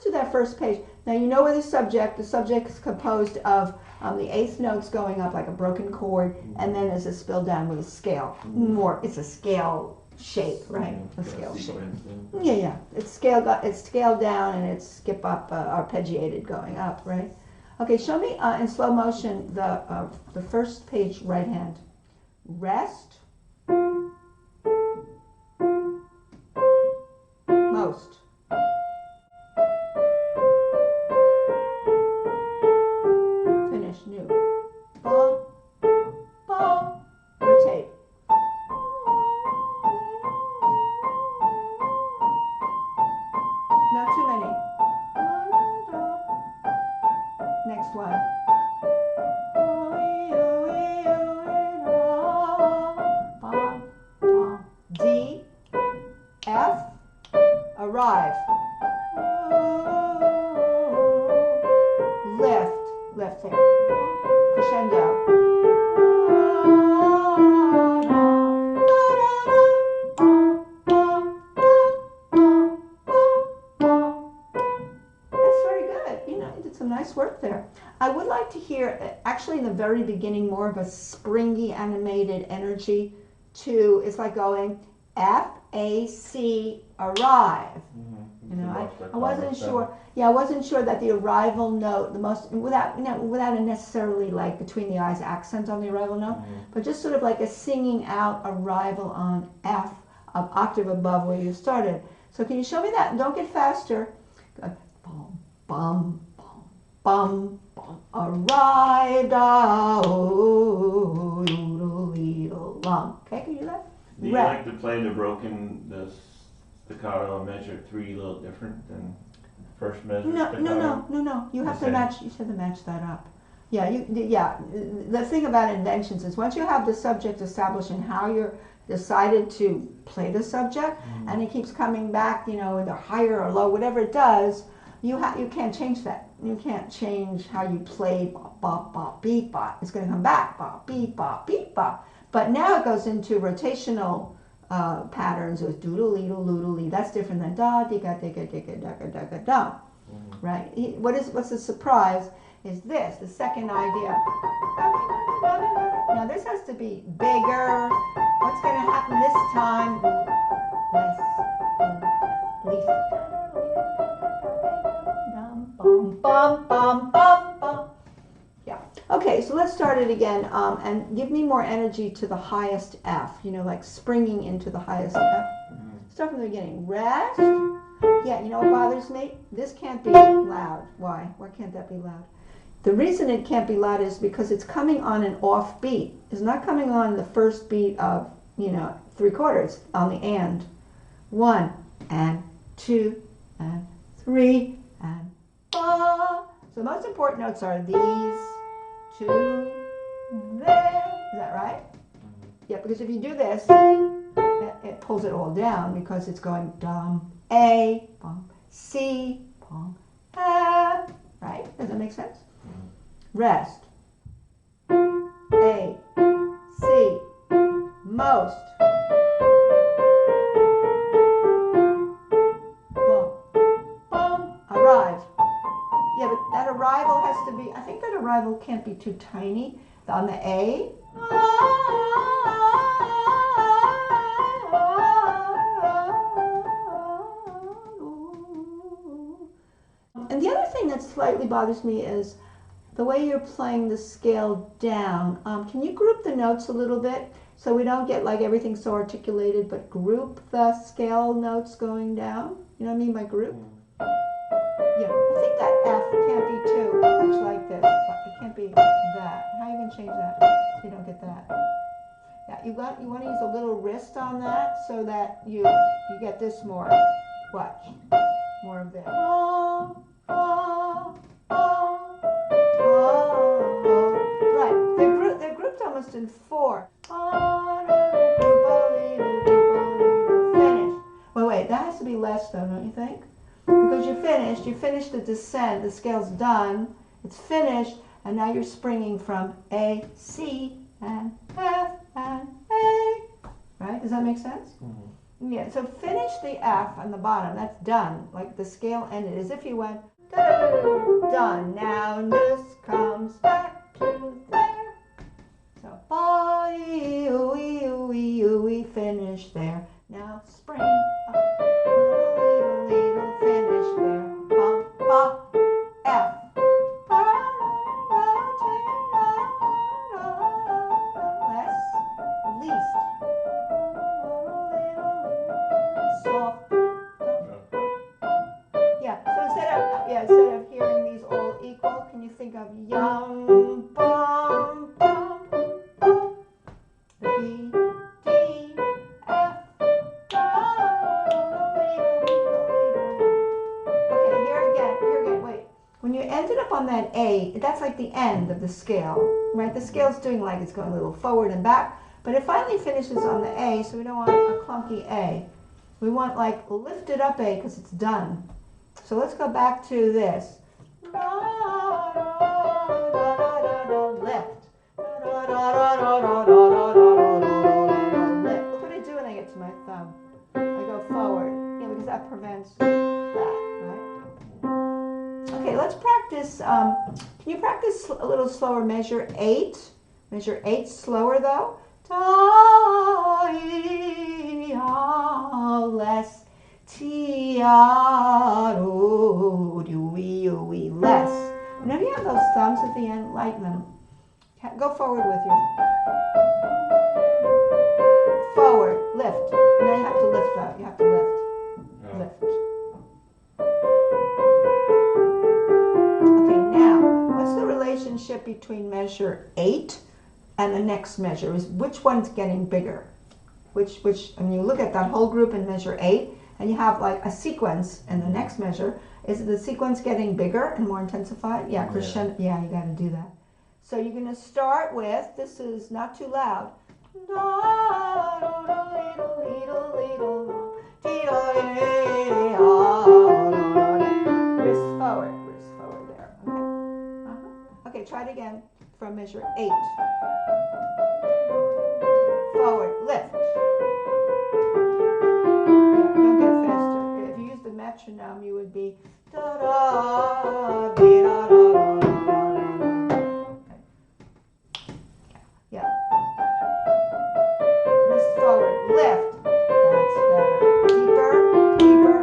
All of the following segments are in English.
do that first page. Now you know where the subject is composed of the eighth notes going up like a broken chord, and then there's a spill down with a scale. It's a scale shape, right? A scale shape. Yeah. It's scaled down and it's skip up, arpeggiated going up, right? Okay, show me in slow motion the first page right hand. Rest. Most. Finish. New. Ba. Ba. Rotate. Not too many. Next one. D, F, arrive. Lift here. Crescendo. Nice work there. I would like to hear, actually in the very beginning, more of a springy, animated energy to, it's like going F, A, C, arrive. You know, I wasn't sure. Yeah, I wasn't sure that the arrival note, the most, without a necessarily like between the eyes accent on the arrival note, but just sort of like a singing out arrival on F, an octave above where you started. So can you show me that? And don't get faster. Go, bum, bum. Bum, bum, arrived, lum. Okay, can you do that? Do you like to play the staccato measure 3 a little different than the first measure? No. You have to match. You have to match that up. Yeah, The thing about inventions is once you have the subject established and how you're decided to play the subject, and it keeps coming back, either higher or low, whatever it does. You can't change that. You can't change how you play bop, bop, bop, beep, bop. It's going to come back, bop, beep, bop, beep, bop. But now it goes into rotational patterns with doodle-lee. That's different than da, digga, digga, digga, digga, digga, da. Right? What's the surprise is this, the second idea. Now this has to be bigger. What's going to happen this time? Less, least. Bum, bum, bum, bum. Yeah. Okay, so let's start it again and give me more energy to the highest F, like springing into the highest F. Start from the beginning. Rest. Yeah, you know what bothers me? This can't be loud. Why? Why can't that be loud? The reason it can't be loud is because it's coming on an off beat. It's not coming on the first beat of, 3/4 on the and. 1 and 2 and 3 and so the most important notes are these, 2, there. Is that right? Yeah, because if you do this, it pulls it all down because it's going dum, A, bum, C, bum, F. Right? Does that make sense? Rest. A, C, most. Arrive. Yeah, but that arrival has to be, I think that arrival can't be too tiny. On the A. And the other thing that slightly bothers me is the way you're playing the scale down. Can you group the notes a little bit so we don't get like everything so articulated, but group the scale notes going down? You know what I mean by group? Yeah, I think that F can't be too much like this. It can't be that. How are you going to change that so you don't get that? Yeah, you want to use a little wrist on that so that you get this more. Watch. More of this. Right. They're grouped almost in 4. Finish. Wait, that has to be less though, don't you think? Because you finished the descent, the scale's done, it's finished, and now you're springing from A, C, and F, and A. Right? Does that make sense? Yeah, so finish the F on the bottom. That's done. Like the scale ended, as if you went da-da-da-da, done. Now this comes back to there. So we finish there. Now spring up, little finish there. Ba ba F. Less, least. Soft. Yeah. So instead of hearing these all equal, can you think of yum bum bum bum? The B D F. Okay. Here again. Wait. When you ended up on that A, that's like the end of the scale, right? The scale's doing like it's going a little forward and back, but it finally finishes on the A, so we don't want a clunky A. We want like lifted up A because it's done. So let's go back to this. Lift. Lift. Look what I do when I get to my thumb. I go forward. Yeah, because that prevents that, right? Okay, let's practice. Can you practice a little slower? Measure 8. Measure 8 slower though. Less. Less. Whenever you have those thumbs at the end, lighten them. Go forward with you. Forward, lift. And then you have to lift out. You have to lift. Yeah. Lift. Okay, now, what's the relationship between measure 8 and the next measure? Is which one's getting bigger? Which, and you look at that whole group in measure 8, and you have like a sequence in the next measure. Is the sequence getting bigger and more intensified? Yeah, crescendo. Yeah, you got to do that. So you're going to start with, this is not too loud. Wrist forward there. Okay. Okay, try it again from measure 8. Forward, lift. Don't get faster. If you use the metronome, you would be da da da da da. Yeah. Wrist forward, lift. That's better. Deeper,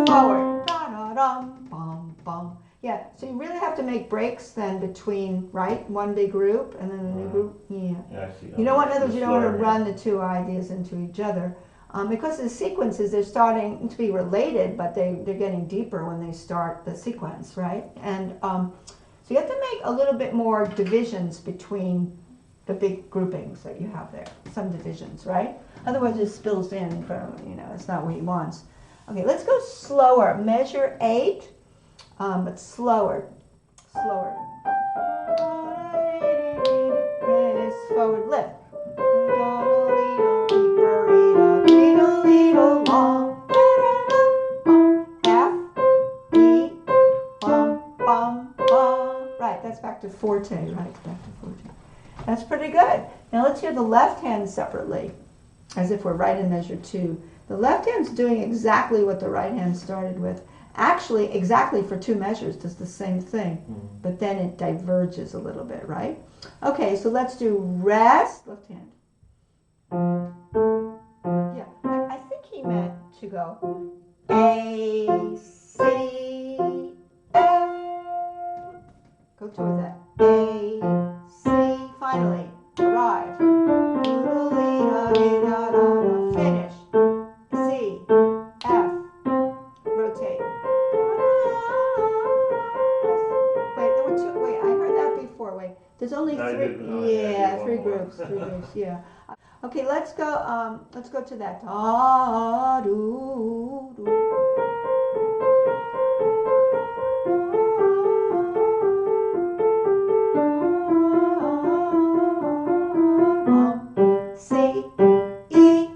forward. Da da dum, bum bum. Yeah. So you really have to make breaks then between one big group and then the new group. Yeah. Yeah, I see. You don't want, in other words, you don't want to run the two ideas into each other. Because the sequences, they're starting to be related, but they're getting deeper when they start the sequence, right? And so you have to make a little bit more divisions between the big groupings that you have there. Some divisions, right? Otherwise it spills in from, it's not what he wants. Okay, let's go slower. Measure 8, but slower. Slower. Press forward, lift. Right, that's back to forte, right? Back to forte. That's pretty good. Now let's hear the left hand separately, as if we're right in measure 2. The left hand's doing exactly what the right hand started with. Actually, exactly for 2 measures, does the same thing, but then it diverges a little bit, right? Okay, so let's do rest, left hand. Yeah, I think he meant to go A, C, F. Go towards that. A, C, finally, arrive. Finish. C, F, rotate. Wait, there were 2, wait, I heard that before, wait. There's only 3, yeah, 3 groups, yeah. Okay, let's go to that. Da, do, do. C, E,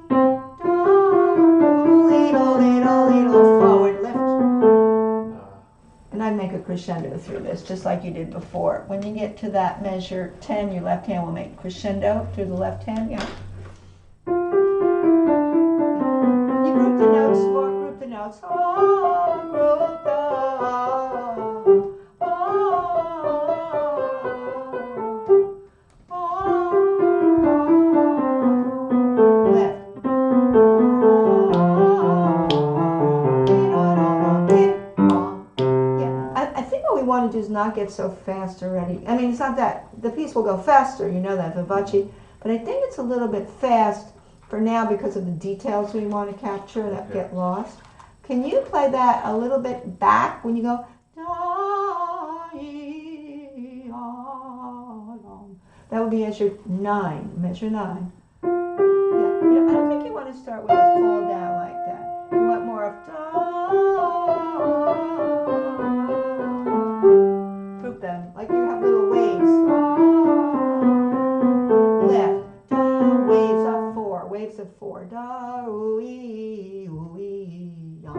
do, forward, lift. And I make a crescendo through this, just like you did before. When you get to that measure 10, your left hand will make crescendo through the left hand, yeah. You sa, group da, left. Yeah, I think what we want to do is not get so fast already. I mean, it's not that, the piece will go faster, you know that, vivace, but I think it's a little bit fast for now because of the details we want to capture that get lost. Can you play that a little bit back when you go, that would be measure 9, measure 9. Yeah, I don't think you want to start with a fall down like that. You want more of group them, like you have little waves. Left, waves of 4, waves of 4. Da, ooey, ooey, ya.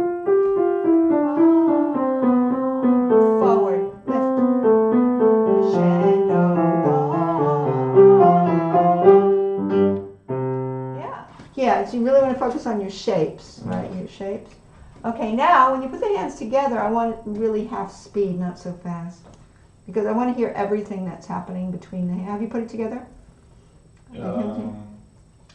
Forward, lift, crescendo, da. Yeah, so you really want to focus on your shapes, right? Your shapes. Okay, now when you put the hands together, I want it really half speed, not so fast. Because I want to hear everything that's happening between the hands. Have you put it together? A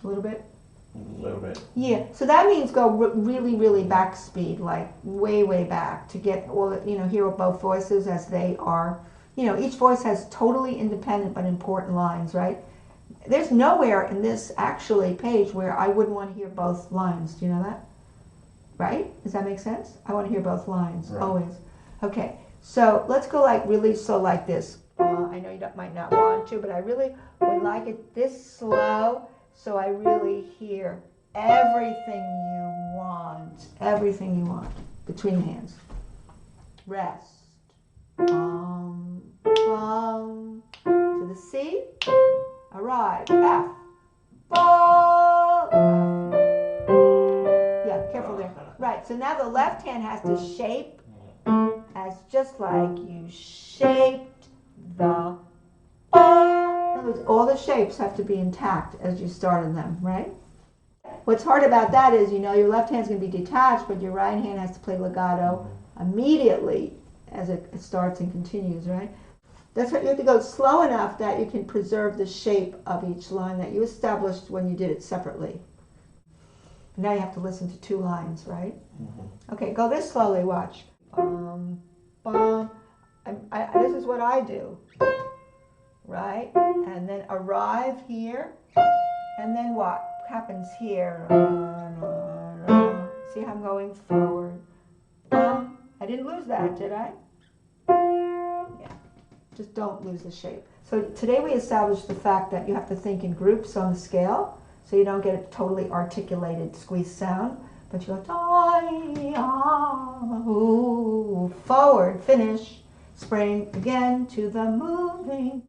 little bit? A little bit. Yeah, so that means go really, really back speed, like way, way back to get all, hear both voices as they are. Each voice has totally independent but important lines, right? There's nowhere in this actually page where I wouldn't want to hear both lines. Do you know that? Right? Does that make sense? I want to hear both lines, right. Always. Okay, so let's go like really slow like this. I know you might not want to, but I really would like it this slow so I really hear everything you want between the hands. Rest. To the C. Arrive. F. Fall. F. Yeah, careful there. Right, so now the left hand has to shape as just like you shaped the. In other words, all the shapes have to be intact as you started them, right? What's hard about that is, your left hand's going to be detached, but your right hand has to play legato immediately as it starts and continues, right? That's what you have to go slow enough that you can preserve the shape of each line that you established when you did it separately. Now you have to listen to 2 lines, right? Okay, go this slowly, watch. This is what I do, right? And then arrive here, and then what happens here? See how I'm going forward. I didn't lose that, did I? Yeah, just don't lose the shape. So today we established the fact that you have to think in groups on the scale, so you don't get a totally articulated squeeze sound, but you go forward, finish, spring again to the moving.